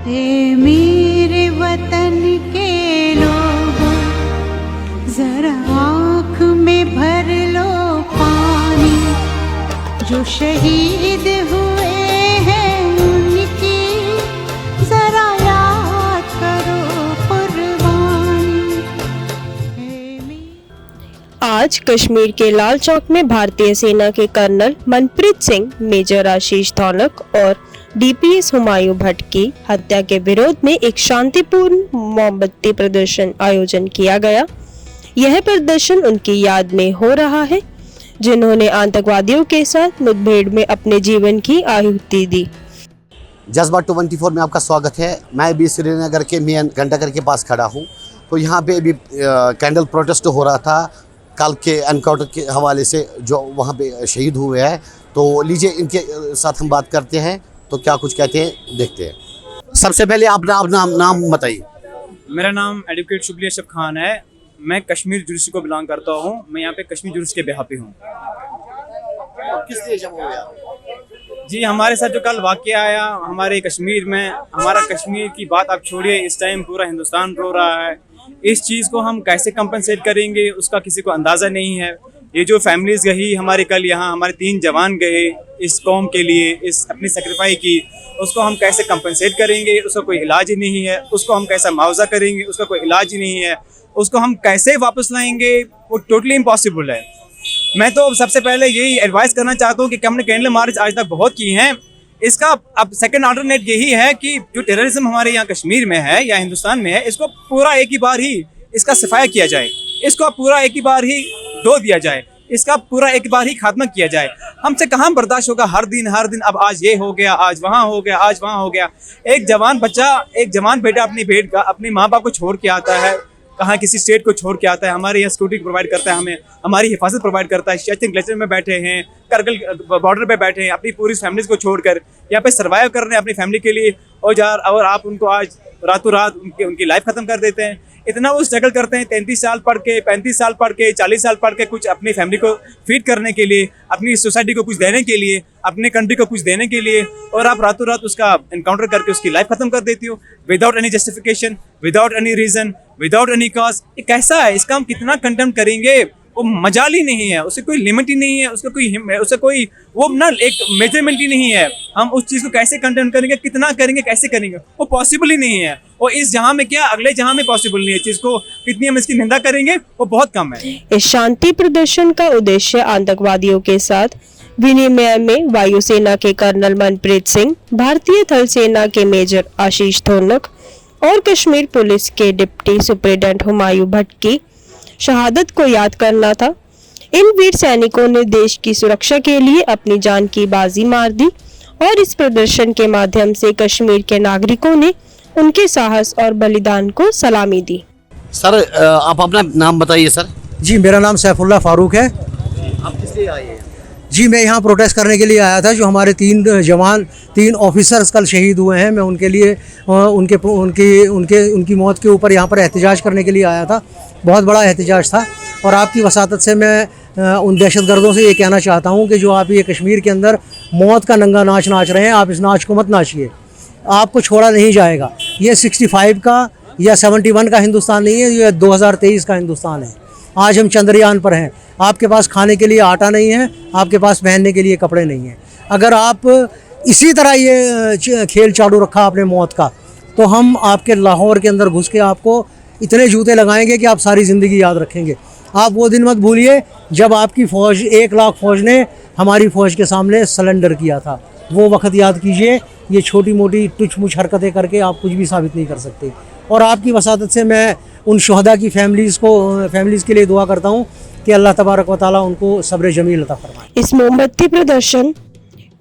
हे मेरे वतन के लोगों, जरा आँख में भर लो पानी, जो शहीद हुए हैं उनकी जरा याद करो कुर्बानी। आज कश्मीर के लाल चौक में भारतीय सेना के कर्नल मनप्रीत सिंह, मेजर आशीष धौलक और डीपीएस हुमायूं भट्ट की हत्या के विरोध में एक शांतिपूर्ण मोमबत्ती प्रदर्शन आयोजन किया गया। यह प्रदर्शन उनकी याद में हो रहा है जिन्होंने आतंकवादियों के साथ मुठभेड़ में अपने जीवन की आहुति दी। जज्बा 24 में आपका स्वागत है। मैं भी श्रीनगर के मेन घंटाघर के पास खड़ा हूँ। तो यहाँ पे अभी कैंडल प्रोटेस्ट हो रहा था कल के एनकाउंटर के हवाले से जो वहाँ पे शहीद हुए हैं। तो लीजिए इनके साथ हम बात करते हैं, तो क्या कुछ कहते हैं देखते हैं। सबसे पहले अपना नाम बताइए। मेरा नाम एडवोकेट शुक्रिया अशरफ खान है। मैं कश्मीर जुडिशरी को बिलोंग करता हूँ। मैं यहाँ पे कश्मीर जुडिशरी के बेहाफी हूँ। किस देश में हुआ? जी, हमारे साथ जो कल वाक़या आया हमारे कश्मीर में, हमारा कश्मीर की बात आप छोड़िए, इस टाइम पूरा हिंदुस्तान रो रहा है। इस चीज़ को हम कैसे कंपनसेट करेंगे उसका किसी को अंदाज़ा नहीं है। ये जो फैमिलीज़ गई हमारे कल यहाँ, हमारे 3 जवान गए इस कौम के लिए, इस अपनी सेक्रीफाई की, उसको हम कैसे कंपनसेट करेंगे? उसका कोई इलाज ही नहीं है। उसको हम कैसा मुआवजा करेंगे? उसका कोई इलाज ही नहीं है। उसको हम कैसे वापस लाएंगे? वो टोटली इम्पॉसिबल है। मैं तो सबसे पहले यही एडवाइस करना चाहता हूँ कि हमने कैंडल मार्च आज तक बहुत की हैं, इसका अब सेकंड अल्टरनेट यही है कि जो टेररिज्म हमारे यहाँ कश्मीर में है या हिंदुस्तान में है, इसको पूरा एक ही बार ही इसका सफाया किया जाए। इसको पूरा एक ही बार ही धो दिया जाए। इसका पूरा एक बार ही खात्मा किया जाए। हमसे कहाँ बर्दाश्त होगा हर दिन अब आज ये हो गया, आज वहाँ हो गया, आज वहाँ हो गया। एक जवान बेटा अपने माँ बाप को छोड़ के आता है, कहाँ किसी स्टेट को छोड़ के आता है, हमारे यहाँ सिक्योरिटी प्रोवाइड करता है, हमें हमारी हिफाजत प्रोवाइड करता है। सियाचिन ग्लेशियर में बैठे हैं, करगिल बॉर्डर पे बैठे हैं, अपनी पूरी फैमिलीज को छोड़कर यहाँ पे सर्वाइव कर रहे हैं अपनी फैमिली के लिए। और आप उनको आज रातों रात उनकी लाइफ खत्म कर देते हैं। इतना वो स्ट्रगल करते हैं 33 साल पढ़ के, 35 साल पढ़ के, 40 साल पढ़ के, कुछ अपनी फैमिली को फीड करने के लिए, अपनी सोसाइटी को कुछ देने के लिए, अपने कंट्री को कुछ देने के लिए, और आप रातों रात उसका एनकाउंटर करके उसकी लाइफ खत्म कर देती हो without any justification, without any reason, without any cause. ये कैसा है? इसका हम कितना कंटेम करेंगे? वो मजाल ही नहीं है, उसे कोई लिमिट ही नहीं है, उसे कोई वो ना एक मेजरमेंट ही नहीं है। हम उस चीज़ को कैसे कंटेम करेंगे, कितना करेंगे, कैसे करेंगे? वो पॉसिबल ही नहीं है। और इस जहां में क्या अगले जहां में पॉसिबल नहीं है। चीज़ को कितनी हम इसकी निंदा करेंगे वो बहुत कम है। इस शांति प्रदर्शन का उद्देश्य आतंकवादियों के साथ विनिमय में वायुसेना के कर्नल मनप्रीत सिंह, भारतीय थल सेना के मेजर आशीष धौलक और कश्मीर पुलिस के डिप्टी सुपरिटेंडेंट हुमायूं भट्ट की शहादत को याद करना था। इन वीर सैनिकों ने देश की सुरक्षा के लिए अपनी जान की बाजी मार दी और इस प्रदर्शन के माध्यम से कश्मीर के नागरिकों ने उनके साहस और बलिदान को सलामी दी। सर आप अपना नाम बताइए। सर जी, मेरा नाम सैफुल्लाह फारूक है। आप किस लिए आए हैं? जी, मैं यहाँ प्रोटेस्ट करने के लिए आया था। जो हमारे 3 ऑफिसर्स कल शहीद हुए हैं, मैं उनके लिए उनकी मौत के ऊपर यहाँ पर एहतजाज करने के लिए आया था। बहुत बड़ा एहतजाज था। और आपकी वसातत से मैं उन दहशतगर्दों से ये कहना चाहता हूँ कि जो आप ये कश्मीर के अंदर मौत का नंगा नाच नाच रहे हैं, आप इस नाच को मत नाचिए। आपको छोड़ा नहीं जाएगा। ये 65 का या 71 का हिंदुस्तान नहीं है, ये 2023 का हिंदुस्तान है। आज हम चंद्रयान पर हैं। आपके पास खाने के लिए आटा नहीं है, आपके पास पहनने के लिए कपड़े नहीं हैं। अगर आप इसी तरह ये खेल चालू रखा आपने मौत का, तो हम आपके लाहौर के अंदर घुस के आपको इतने जूते लगाएंगे कि आप सारी ज़िंदगी याद रखेंगे। आप वो दिन मत भूलिए जब आपकी फ़ौज 1 लाख फ़ौज ने हमारी फ़ौज के सामने सरेंडर किया था। वो वक्त याद कीजिए। ये छोटी मोटी टुच मुच हरकतें करके आप कुछ भी साबित नहीं कर सकते। और आपकी वसादत से मैं उन शहदा की फैमिलीज़ के लिए दुआ करता हूँ कि अल्लाह तबारक व तआला उनको सब्र जमील अता फरमाए। इस मोमबत्ती प्रदर्शन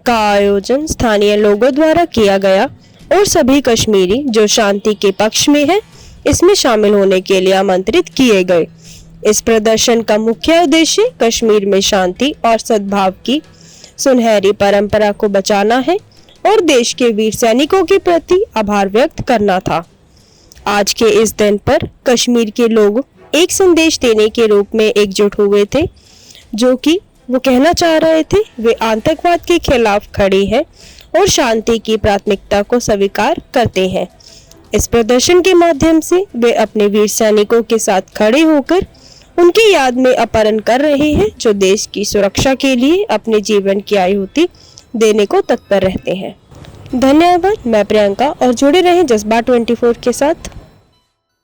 का आयोजन स्थानीय लोगों द्वारा किया गया और सभी कश्मीरी जो शांति के पक्ष में है इसमें शामिल होने के लिए आमंत्रित किए गए। इस प्रदर्शन का मुख्य उद्देश्य कश्मीर में शांति और सद्भाव की सुनहरी परंपरा को बचाना है और देश के वीर सैनिकों के प्रति आभार व्यक्त करना था। आज के इस दिन पर कश्मीर के लोग एक संदेश देने के रूप में एकजुट हुए थे, जो कि वो कहना चाह रहे थे वे आतंकवाद के खिलाफ खड़े हैं और शांति की प्राथमिकता को स्वीकार करते हैं। इस प्रदर्शन के माध्यम से वे अपने वीर सैनिकों के साथ खड़े होकर उनकी याद में अपहरण कर रहे हैं, जो देश की सुरक्षा के लिए अपने जीवन की आहुति देने को तत्पर रहते हैं। धन्यवाद। मैं प्रियंका और जुड़े रहें जज्बा 24 के साथ।